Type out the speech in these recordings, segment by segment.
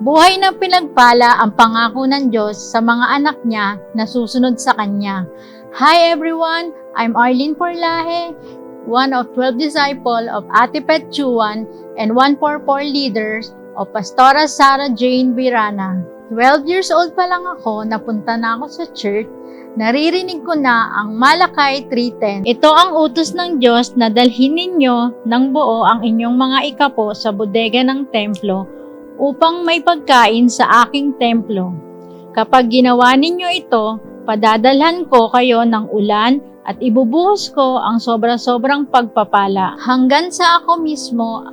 Buhay na pinagpala ang pangako ng Diyos sa mga anak niya na susunod sa Kanya. Hi everyone! I'm Arlene Porlahe, one of 12 disciples of Ate Pet Chuan and 144 leaders of Pastora Sarah Jane Birana. 12 years old pa lang ako, napunta na ako sa church. Naririnig ko na ang Malakay 3:10. Ito ang utos ng Diyos na dalhin ninyo ng buo ang inyong mga ikapo sa bodega ng templo upang may pagkain sa aking templo. Kapag ginawa ninyo ito, padadalhan ko kayo ng ulan at ibubuhos ko ang sobra-sobrang pagpapala. Hanggang sa ako mismo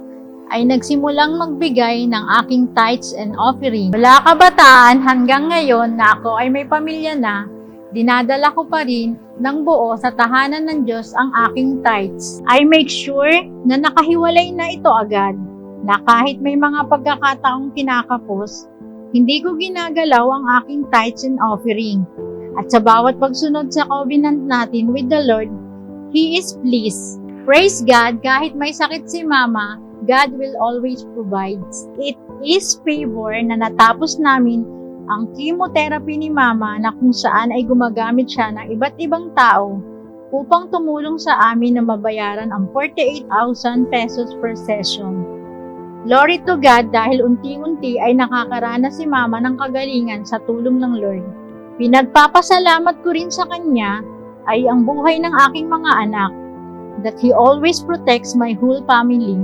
ay nagsimulang magbigay ng aking tithes and offering. Mula kabataan hanggang ngayon na ako ay may pamilya na, dinadala ko pa rin ng buo sa tahanan ng Diyos ang aking tithes. I make sure na nakahiwalay na ito agad, na kahit may mga pagkakataong kinakapos, hindi ko ginagalaw ang aking tithes and offering. At sa bawat pagsunod sa covenant natin with the Lord, He is pleased. Praise God, kahit may sakit si Mama, God will always provide. It is favor na natapos namin ang chemotherapy ni Mama na kung saan ay gumagamit siya ng iba't ibang tao upang tumulong sa amin na mabayaran ang 48,000 pesos per session. Glory to God dahil unti-unti ay nakakaranas si Mama ng kagalingan sa tulong ng Lord. Pinagpapasalamat ko rin sa Kanya ay ang buhay ng aking mga anak, that He always protects my whole family,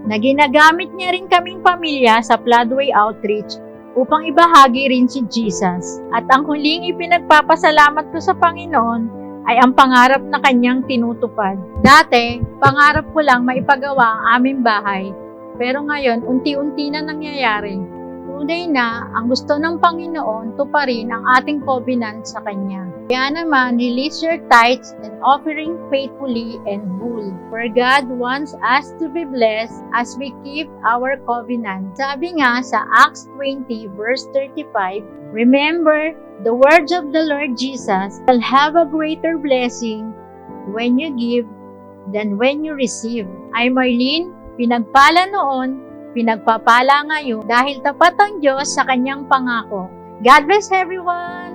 na ginagamit niya rin kaming pamilya sa Floodway Outreach upang ibahagi rin si Jesus. At ang huling ipinagpapasalamat ko sa Panginoon ay ang pangarap na Kanyang tinutupad. Dati, pangarap ko lang maipagawa ang aming bahay, pero ngayon, unti-unti na nangyayari. Tunay na, ang gusto ng Panginoon, tuparin ang ating covenant sa Kanya. Kaya naman, release your tithes and offering faithfully and whole. For God wants us to be blessed as we keep our covenant. Sabi nga sa Acts 20 verse 35, remember the words of the Lord Jesus, will have a greater blessing when you give than when you receive. I'm Arlene, pinagpala noon, pinagpapala ngayon dahil tapat ang Diyos sa Kanyang pangako. God bless everyone!